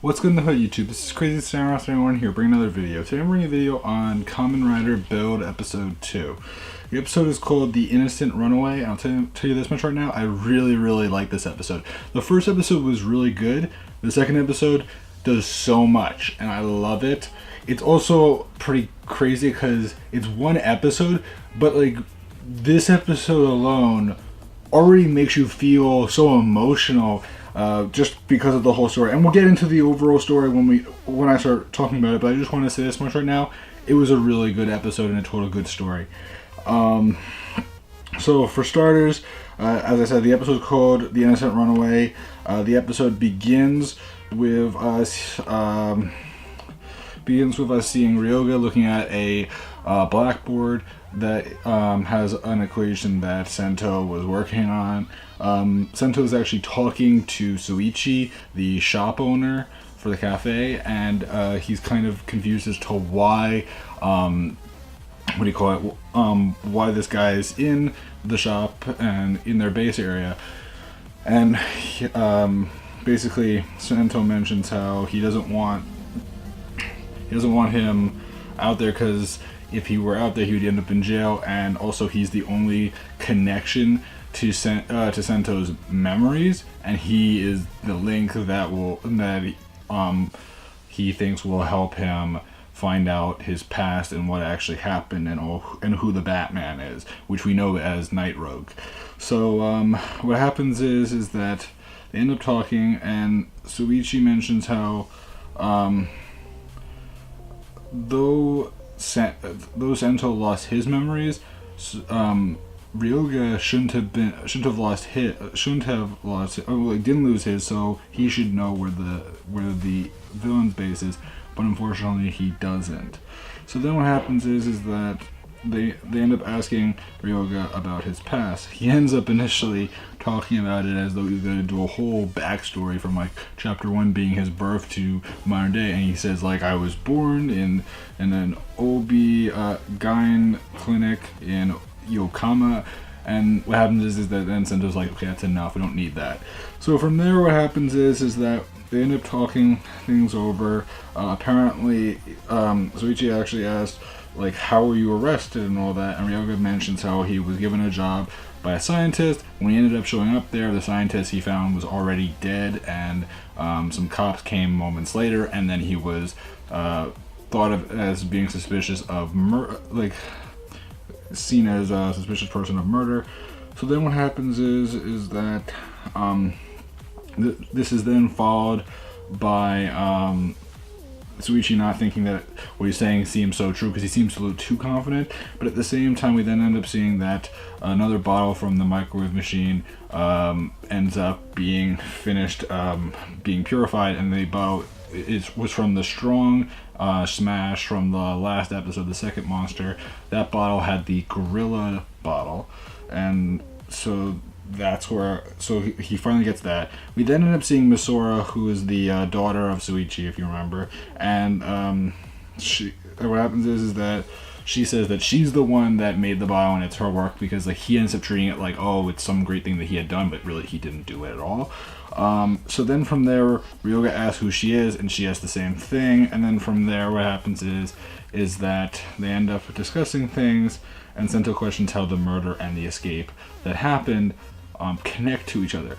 What's good in the hood, YouTube? This is Crazy Samurai 31 here, bringing another video. Today I'm bringing a video on Kamen Rider Build Episode 2. The episode is called The Innocent Runaway, and I'll tell you this much right now, I really like this episode. The first episode was really good. The second episode does so much, and I love it. It's also pretty crazy because it's one episode, but like this episode alone already makes you feel so emotional. Just because of the whole story, and we'll get into the overall story when I start talking about it. But I just want to say this much right now: it was a really good episode and a total good story. So for starters, as I said, the episode called "The Innocent Runaway." The episode begins with us seeing Ryoga looking at a blackboard that has an equation that Sento was working on. Sento is actually talking to Suichi, the shop owner for the cafe, and he's kind of confused as to why, why this guy is in the shop and in their base area. And basically, Sento mentions how he doesn't want him out there because if he were out there, he would end up in jail, and also he's the only connection to Sento's memories, and he is the link that he thinks will help him find out his past and what actually happened and who the Batman is, which we know as Night Rogue. So what happens is that they end up talking, and Suichi mentions how though Sento lost his memories, Ryoga didn't lose his, so he should know where the villain's base is, but unfortunately he doesn't. So then what happens is that they end up asking Ryoga about his past. He ends up initially talking about it as though he's going to do a whole backstory from like chapter 1 being his birth to modern day, and he says like, I was born in an OB-GYN clinic in Yokohama, and what happens is that then Sento's like, okay, that's enough, we don't need that. So from there what happens is that they end up talking things over. Apparently Suichi actually asked like, how were you arrested and all that, and Ryoga mentions how he was given a job by a scientist. When he ended up showing up there, the scientist he found was already dead, and some cops came moments later, and then he was thought of as being suspicious of seen as a suspicious person of murder. So then what happens is that this is then followed by Suichi not thinking that what he's saying seems so true because he seems a little too confident, but at the same time we then end up seeing that another bottle from the microwave machine ends up being finished being purified, and the bottle was from the strong smash from the last episode, the second monster. That bottle had the gorilla bottle, and so that's where, so he finally gets that. We then end up seeing Misora, who is the daughter of Suichi, if you remember, and what happens is that she says that she's the one that made the bottle and it's her work, because like he ends up treating it like, oh, it's some great thing that he had done, but really he didn't do it at all. So then from there, Ryoga asks who she is, and she has the same thing, and then from there what happens is that they end up discussing things, and Sento questions how the murder and the escape that happened connect to each other,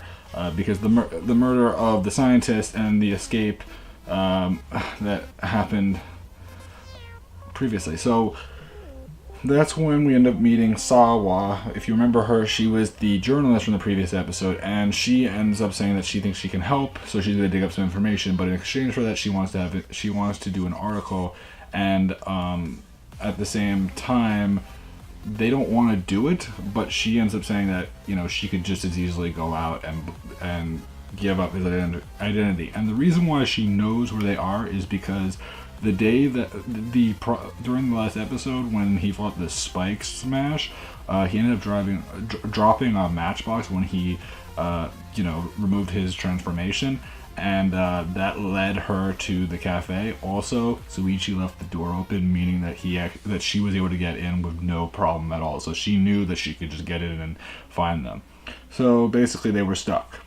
because the murder of the scientist and the escape that happened previously. So that's when we end up meeting Sawa. If you remember her, she was the journalist from the previous episode, and she ends up saying that she thinks she can help, so she's going to dig up some information, but in exchange for that she wants to do an article, and at the same time they don't want to do it, but she ends up saying that, you know, she could just as easily go out and give up his identity. And the reason why she knows where they are is because the day that during the last episode when he fought the Spike Smash, he ended up dropping a matchbox when he removed his transformation, and that led her to the cafe. Also, Suichi left the door open, meaning that she was able to get in with no problem at all. So she knew that she could just get in and find them. So basically, they were stuck.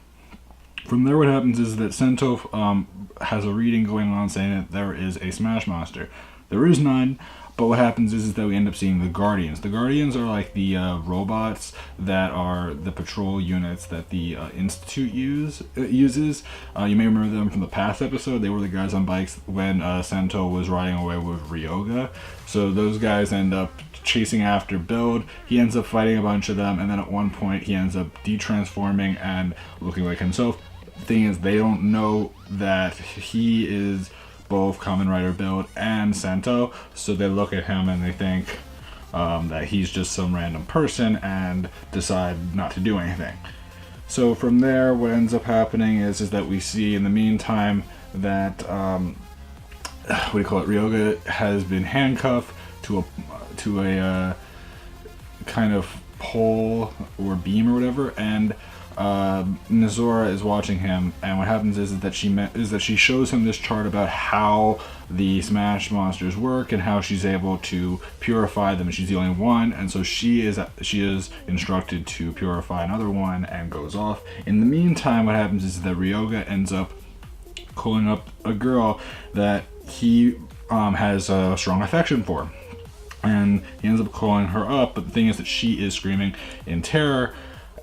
From there, what happens is that Sento has a reading going on saying that there is a Smash Monster. There is none, but what happens is that we end up seeing the Guardians. The Guardians are like the robots that are the patrol units that the Institute uses. You may remember them from the past episode. They were the guys on bikes when Sento was riding away with Ryoga. So those guys end up chasing after Build. He ends up fighting a bunch of them, and then at one point he ends up de-transforming and looking like himself. The thing is, they don't know that he is both Kamen Rider Build and Sento, so they look at him and they think that he's just some random person and decide not to do anything. So from there, what ends up happening is that we see in the meantime that Ryoga has been handcuffed to a kind of pole or beam or whatever, and Mizora is watching him, and what happens is that she shows him this chart about how the Smash Monsters work and how she's able to purify them. She's the only one, and so she is instructed to purify another one and goes off. In the meantime, what happens is that Ryoga ends up calling up a girl that he has a strong affection for, and he ends up calling her up. But the thing is that she is screaming in terror,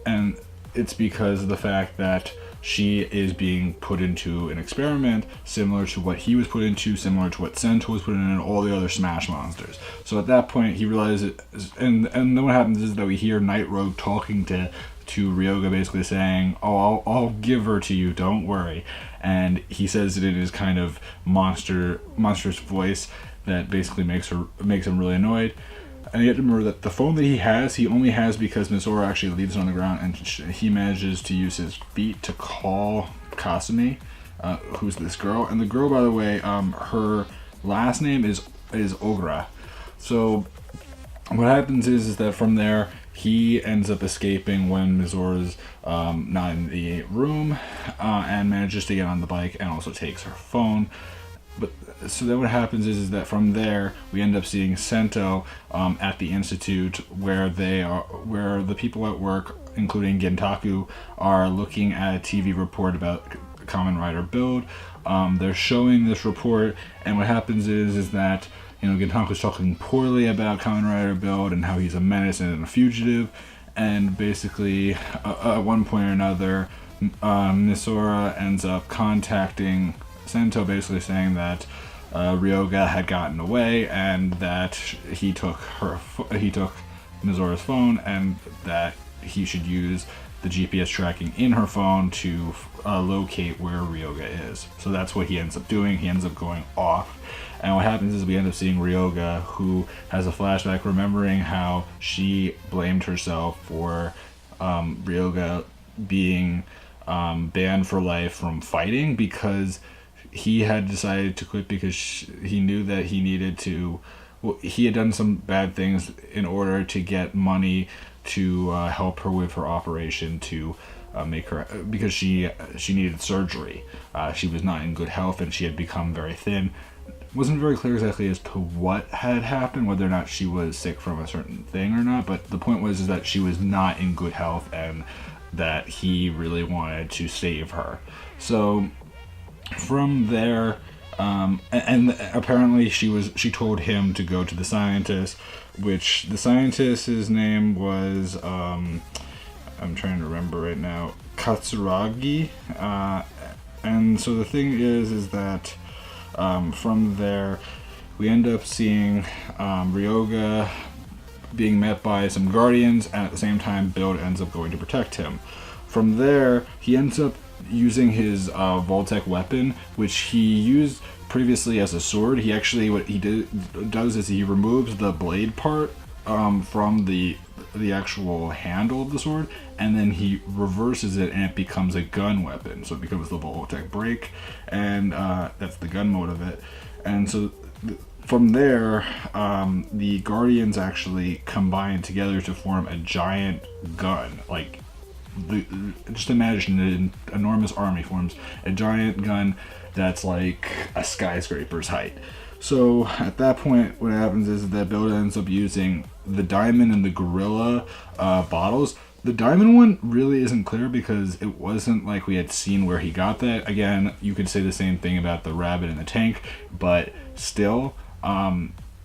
and it's because of the fact that she is being put into an experiment similar to what he was put into, similar to what Sento was put in, and all the other Smash Monsters. So at that point, he realizes, and then what happens is that we hear Night Rogue talking to Ryoga, basically saying, "Oh, I'll give her to you, don't worry." And he says it in his kind of monstrous voice that basically makes him really annoyed. And you have to remember that the phone that he only has because Mizora actually leaves it on the ground, and he manages to use his feet to call Kasumi, who's this girl. And the girl, by the way, her last name is Ogra. So what happens is that from there, he ends up escaping when Mizora's not in the room, and manages to get on the bike and also takes her phone. But so then what happens is that from there we end up seeing Sento at the Institute, where the people at work, including Gentaku, are looking at a TV report about Kamen Rider Build. They're showing this report, and what happens is that Gentaku's talking poorly about Kamen Rider Build and how he's a menace and a fugitive, and basically at one point or another, Mizora ends up contacting Sento, basically saying that Ryoga had gotten away and that he took Mizora's phone, and that he should use the GPS tracking in her phone to locate where Ryoga is. So that's what he ends up doing. He ends up going off, and what happens is we end up seeing Ryoga, who has a flashback remembering how she blamed herself for Ryoga being banned for life from fighting, because he had decided to quit because he knew that he needed to. Well, he had done some bad things in order to get money to help her with her operation to make her, because she needed surgery. She was not in good health and she had become very thin. It wasn't very clear exactly as to what had happened, whether or not she was sick from a certain thing or not. But the point was that she was not in good health and that he really wanted to save her. So from there, and apparently she told him to go to the scientist, which the scientist's name was I'm trying to remember right now, Katsuragi. And so the thing is that from there we end up seeing Ryoga being met by some guardians, and at the same time Build ends up going to protect him. From there he ends up using his Voltec weapon, which he used previously as a sword. He actually, what he does is he removes the blade part from the actual handle of the sword, and then he reverses it and it becomes a gun weapon. So it becomes the Voltec break, and that's the gun mode of it. And so from there, the Guardians actually combine together to form a giant gun. Like, just imagine an enormous army forms a giant gun that's like a skyscraper's height. So at that point, what happens is that Build ends up using the diamond and the gorilla bottles The diamond one really isn't clear because it wasn't like we had seen where he got that. Again, you could say the same thing about the rabbit in the tank, but still,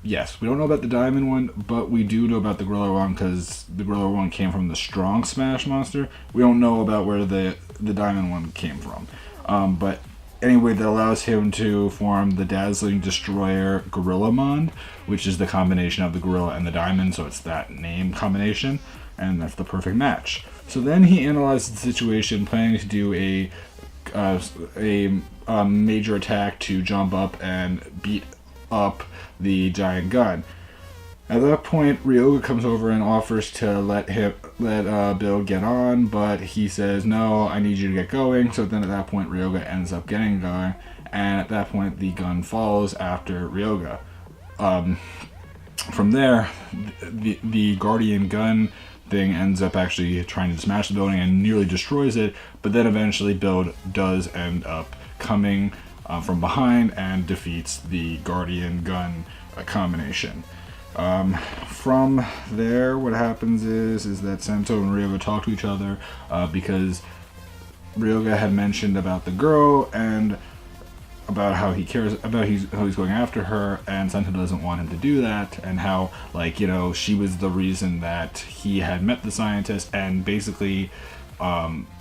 yes, we don't know about the diamond one, but we do know about the gorilla one because the gorilla one came from the strong smash monster. We don't know about where the diamond one came from. But anyway, that allows him to form the Dazzling Destroyer Gorillamon, which is the combination of the gorilla and the diamond, so it's that name combination, and that's the perfect match. So then he analyzes the situation, planning to do a major attack to jump up and beat up the giant gun. At that point, Ryoga comes over and offers to let Bill get on, but he says, no, I need you to get going. So then at that point, Ryoga ends up getting going, and at that point, the gun falls after Ryoga. From there, the Guardian gun thing ends up actually trying to smash the building and nearly destroys it, but then eventually Bill does end up coming from behind and defeats the Guardian gun combination. From there, what happens is that Sento and Ryoga talk to each other because Ryoga had mentioned about the girl and about how he cares about how he's going after her, and Sento doesn't want him to do that, and how, like, you know, she was the reason that he had met the scientist, and basically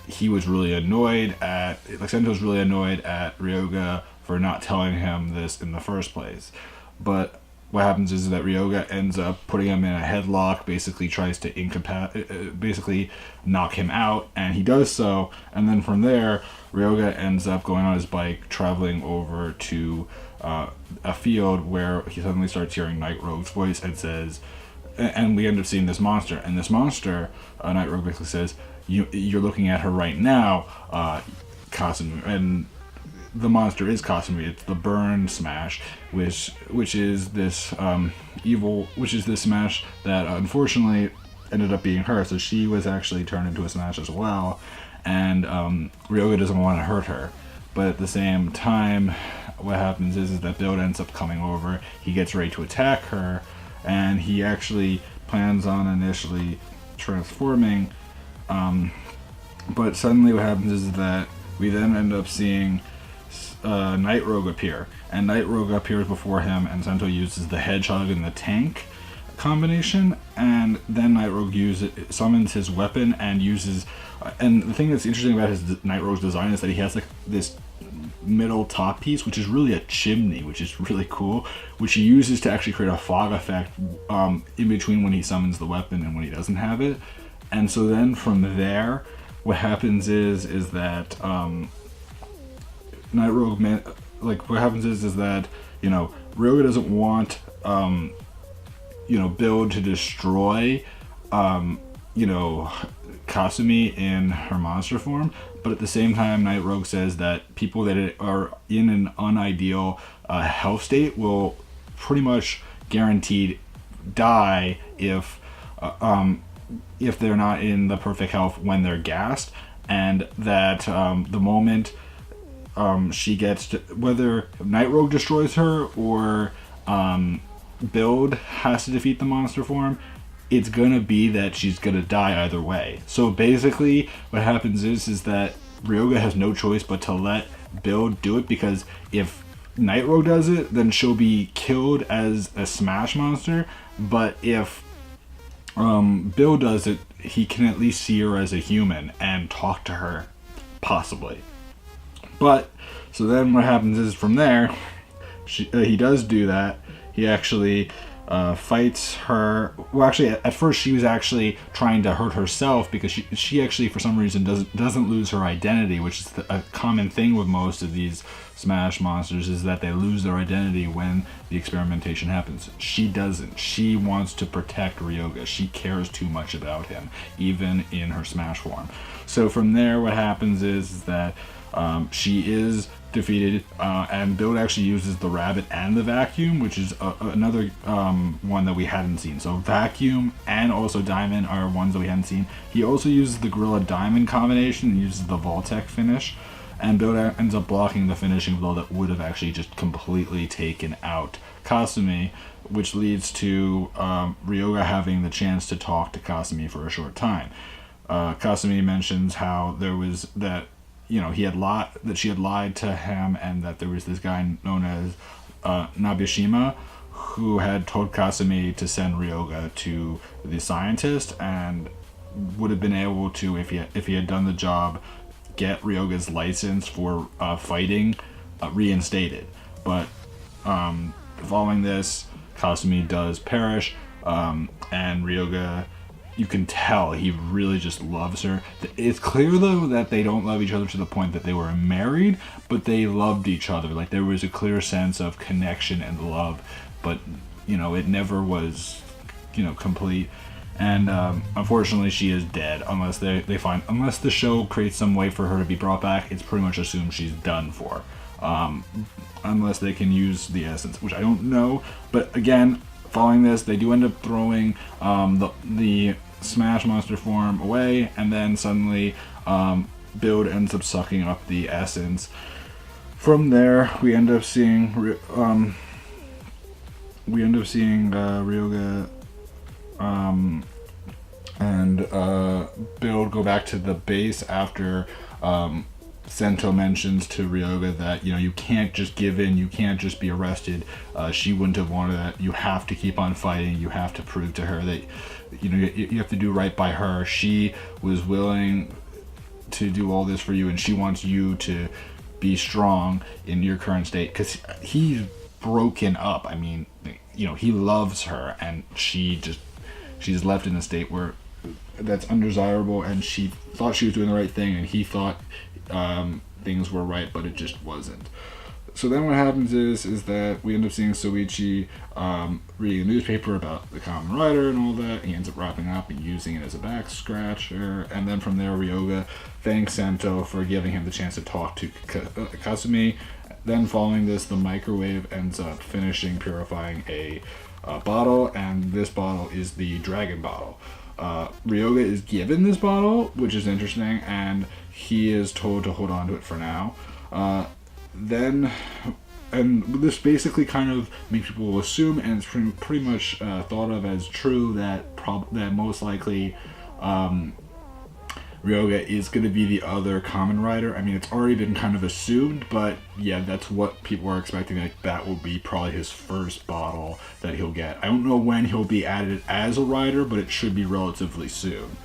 he was really annoyed at, like, Sento's really annoyed at Ryoga for not telling him this in the first place. But what happens is that Ryoga ends up putting him in a headlock, basically tries to basically knock him out, and he does so. And then from there, Ryoga ends up going on his bike, traveling over to a field where he suddenly starts hearing Night Rogue's voice and says, and we end up seeing this monster. And this monster, Night Rogue basically says, you're looking at her right now, Kasumi. And the monster is Kasumi. It's the Burn Smash, which is this this Smash that unfortunately ended up being her. So she was actually turned into a Smash as well, and Ryoga doesn't want to hurt her. But at the same time, what happens is that Bill ends up coming over. He gets ready to attack her, and he actually plans on initially transforming. But suddenly, what happens is that we then end up seeing Night Rogue appear, and Night Rogue appears before him, and Sento uses the Hedgehog and the Tank combination, and then Night Rogue summons his weapon and uses, and the thing that's interesting about his Night Rogue's design is that he has like this middle top piece, which is really a chimney, which is really cool, which he uses to actually create a fog effect in between when he summons the weapon and when he doesn't have it. And so then from there, what happens is that Night Rogue, what happens is that, you know, Ryoga doesn't want, Bill to destroy, Kasumi in her monster form, but at the same time, Night Rogue says that people that are in an unideal health state will pretty much guaranteed die if they're not in the perfect health when they're gassed, and that the moment she gets to, whether Night Rogue destroys her or Build has to defeat the monster form, it's gonna be that she's gonna die either way. So basically what happens is that Ryoga has no choice but to let Build do it, because if Night Rogue does it, then she'll be killed as a Smash monster, but if Bill does it, he can at least see her as a human and talk to her, possibly. But, so then what happens is from there, he does do that. He actually fights her. Well, actually, at first she was actually trying to hurt herself, because she actually, for some reason, doesn't lose her identity, which is a common thing with most of these Smash monsters, is that they lose their identity when the experimentation happens. She doesn't. She wants to protect Ryoga. She cares too much about him, even in her Smash form. So from there, what happens is that she is defeated, and Build actually uses the rabbit and the vacuum, which is another one that we hadn't seen. So vacuum and also diamond are ones that we hadn't seen. He also uses the gorilla diamond combination and uses the Voltec finish, and Build ends up blocking the finishing blow that would have actually just completely taken out Kasumi, which leads to Ryoga having the chance to talk to Kasumi for a short time. Kasumi mentions how there was that, you know, she had lied to him, and that there was this guy known as Nabeshima, who had told Kasumi to send Ryoga to the scientist, and would have been able to, if he had done the job, get Ryoga's license for fighting reinstated. But following this, Kasumi does perish, and Ryoga, you can tell he really just loves her. It's clear, though, that they don't love each other to the point that they were married, but they loved each other. Like, there was a clear sense of connection and love, but, you know, it never was, you know, complete. And unfortunately, she is dead. Unless unless the show creates some way for her to be brought back, it's pretty much assumed she's done for. Unless they can use the essence, which I don't know. But again, following this, they do end up throwing the Smash Monster form away, and then suddenly Build ends up sucking up the essence. From there, we end up seeing Ryoga and Build go back to the base after Sento mentions to Ryoga that, you know, you can't just give in, you can't just be arrested. She wouldn't have wanted that. You have to keep on fighting. You have to prove to her that, you know, you have to do right by her. She was willing to do all this for you, and she wants you to be strong in your current state, because he's broken up. I mean, you know, he loves her, and she's left in a state where that's undesirable, and she thought she was doing the right thing, and he thought things were right, but it just wasn't. So then what happens is that we end up seeing Soichi reading a newspaper about the Kamen Rider and all that. He ends up wrapping up and using it as a back scratcher, and then from there, Ryoga thanks Sento for giving him the chance to talk to Kasumi. Then following this, the microwave ends up purifying a bottle, and this bottle is the dragon bottle. Ryoga is given this bottle, which is interesting, and he is told to hold on to it for now. And this basically kind of makes people assume, and it's pretty much thought of as true, that most likely Ryoga is going to be the other Kamen Rider. I mean, it's already been kind of assumed, but yeah, that's what people are expecting. Like, that will be probably his first bottle that he'll get. I don't know when he'll be added as a rider, but it should be relatively soon.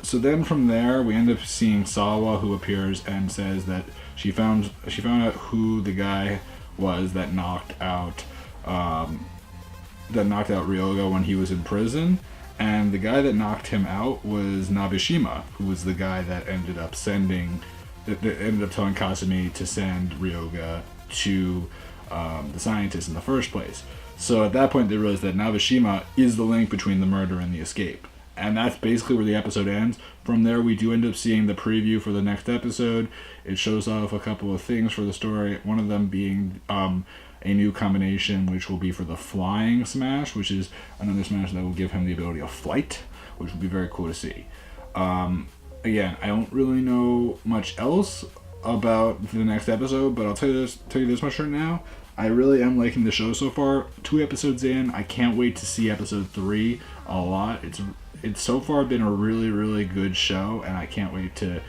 So then from there, we end up seeing Sawa, who appears and says that she found out who the guy was that knocked out Ryoga when he was in prison. And the guy that knocked him out was Nabeshima, who was the guy that ended up telling Kasumi to send Ryoga to the scientist in the first place. So at that point, they realized that Nabeshima is the link between the murder and the escape. And that's basically where the episode ends. From there, we do end up seeing the preview for the next episode. It shows off a couple of things for the story, one of them being a new combination, which will be for the flying smash, which is another smash that will give him the ability of flight, which will be very cool to see. Again, I don't really know much else about the next episode, but I'll tell you this much right now. I really am liking the show so far. 2 episodes in, I can't wait to see episode 3 a lot. It's so far been a really, really good show, and I can't wait to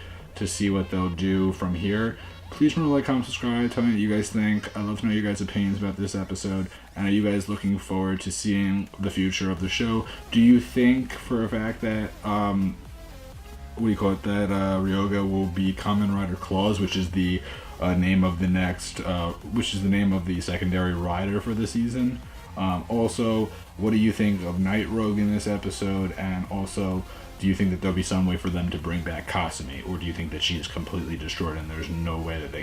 see what they'll do from here. Please remember to like, comment, subscribe, tell me what you guys think. I'd love to know your guys' opinions about this episode, and are you guys looking forward to seeing the future of the show? Do you think for a fact that Ryoga will be Kamen Rider Claws, which is the name of the secondary rider for the season? Also, what do you think of Night Rogue in this episode? And also, do you think that there'll be some way for them to bring back Kasumi, or do you think that she is completely destroyed and there's no way that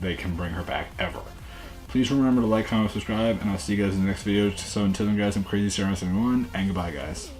they can bring her back ever? Please remember to like, comment, subscribe, and I'll see you guys in the next video. So until then, guys, I'm Crazy Sarah 71, and goodbye, guys.